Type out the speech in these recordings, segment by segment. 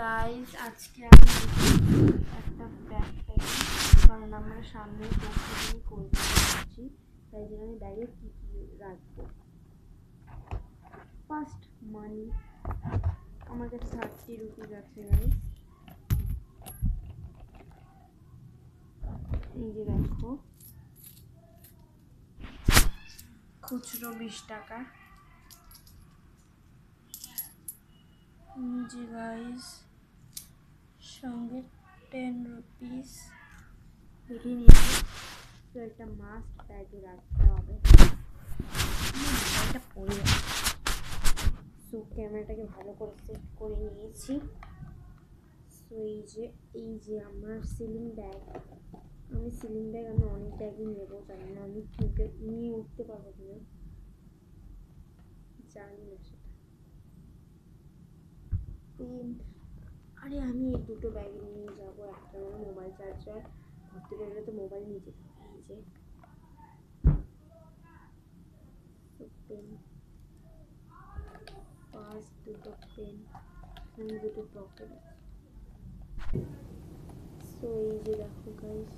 Guys আজকে আমি একটা ব্যাগ প্যাকিং, কারণ আমরা সামনে পৌঁছে কলকাতা যাচ্ছি, তাই জন্য আমি ব্যাগে কী কী রাখবো। ফার্স্ট মানি, আমার কাছে 30 রুপিস আছে গাইজ। এই যে রাখবো খুচরো 20 টাকা। যে গাইজ সঙ্গে 10 রুপিস দেখে নিয়েছি। তো একটা মাস্ট ব্যাগে রাখতে হবে। মোবাইলটা পড়ে যাচ্ছে, সো ক্যামেরাটাকে ভালো করে সেট করে নিয়েছি। সো এই যে আমার সিলিং ব্যাগ, আমি অনেক ব্যাগই নেবো, জানি না আমি নিয়ে উঠতে পারবো কিনা, জানি না সেটা। আরে আমি এই দুটো ব্যাগে নিয়ে যাবো, একটা আমার মোবাইল চার্জার ভর্তি করলে তো মোবাইল নিয়ে যেতে হবে। এই যে পেন, ফার্স্ট দুটো পেন, আমি দুটো পকেট আছে। সো এই যে দেখো গাইস,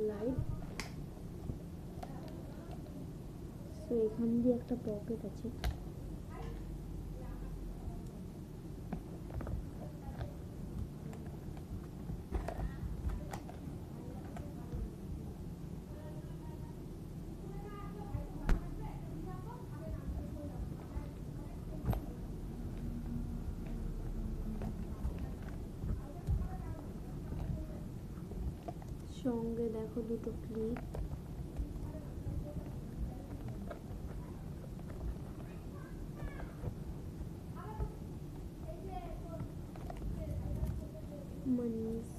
লাইট। সো এখান দিয়ে একটা পকেট আছে, সঙ্গে দেখো দুটো ক্লিপ, মানিস।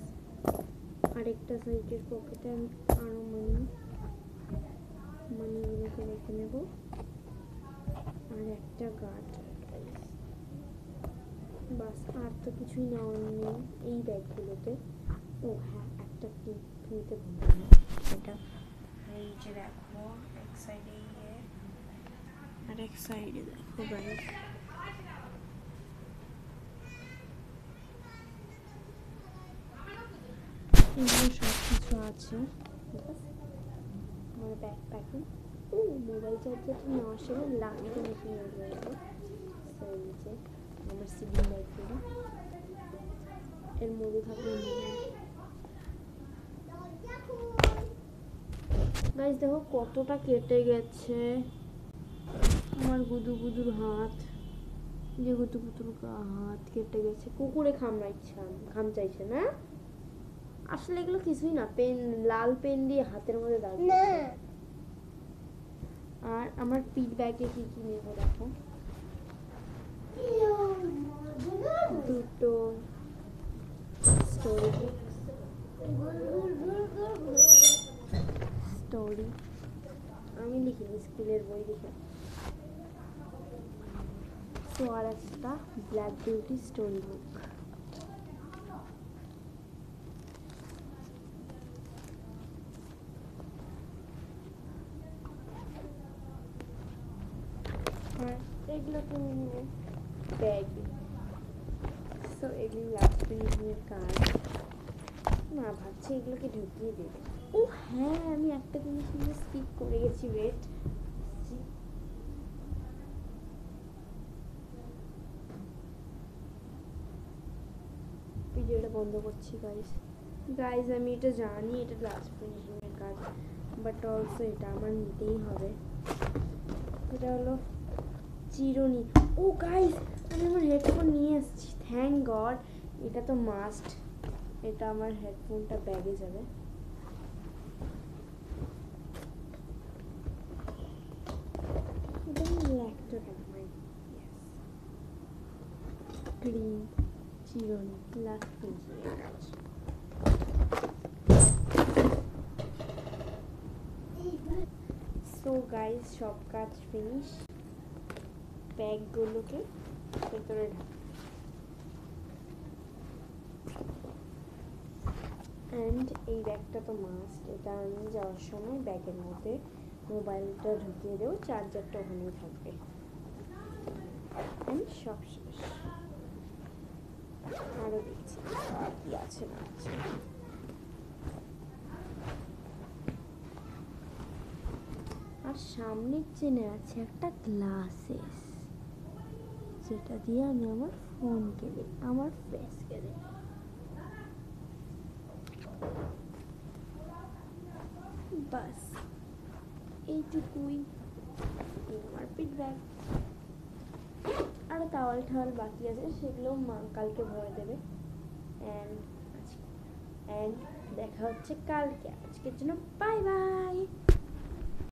আরেকটা সাইডের পকেটে আমি আরো মানিগুলোকে রেখে নেব, আর একটা গার্ড। বাস, আর তো কিছুই নেওয়ার নেই এই ব্যাগগুলোতে। ও হ্যাঁ, একটা ক্লিপ নিতে ভুলবো না, এটা এই যে দেখো এক সাইডে আর এক সাইডে দেখো গাইস। এগুলো সব কিছু আছে আমার ব্যাগ প্যাকিং। ও মোবাইল চার্জারটা নেওয়ার সময় লাস্টে বেশি নিয়ে রয়েছে। সেই যে আমার সিলিং ব্যাগগুলো, এর মধ্যে থাকবে। গাইস দেখো কতটা কেটে গেছে আমার গুদুর হাত, যে গুদুর হাত কেটে গেছে। কুকুরে খাম চাইছে না, আসলে এগুলো কিছুই না, পেন, লাল পেন দিয়ে হাতের মধ্যে দাগ। আর আমার পিট ব্যাগে কি কি নেবো দেখো, দুটো স্টোরি, আমি লিখিনি, স্কুলের বই লিখে। তো আর একটা ব্ল্যাক বিউটি স্টোরি বুক। আর এগুলো তুমি নিয়ে ব্যাগ। সো এগুলো লাস্ট ফিনিশিংয়ের কাজ না, ভাবছি এগুলোকে ঢুকিয়ে দেবে। ও হ্যাঁ, আমি একটা জিনিস নিয়ে স্কিপ করে গেছি, ওয়েট। ভিডিওটা বন্ধ করছি গাইজ আমি এটা জানি, এটা লাস্ট ফিনিশিংয়ের কাজ, বাট অলসো এটা আমার নিতেই হবে। এটা হলো চিরুনি। ও গাইজ আমি আমার হেডফোন নিয়ে এসেছি, থ্যাংক গড। এটা তো মাস্ট, এটা আমার হেডফোনটা ব্যাগে যাবে। ক্রিম, চিরুনি, লাস্ট ফিনিশিংয়ের কাজ। সো গাইজ সব কাজ ফিনিশ, ব্যাগগুলোকে ভেতরে ঢাক। অ্যান্ড এই ব্যাগটা তো মাস্ট, এটা আমি যাওয়ার সময় ব্যাগের মধ্যে মোবাইলটা ঢুকিয়ে দেবো, চার্জারটা ওখানেই থাকবে। আমি সব শেষ। আরও দেখছি কি আছে না আছে। আর সামনের চেনে আছে একটা গ্লাসেস, যেটা দিয়ে আমি আমার ফোনকে দিই, আমার ফেসকে দিই। বাস এইটুকুই আমার পিট ব্যাগ। আরও তাওয়াল ঠাওয়াল বাকি আছে, সেগুলো মা কালকে ভরে দেবে। অ্যান্ড দেখা হচ্ছে কালকে। আজকের জন্য বাই বাই।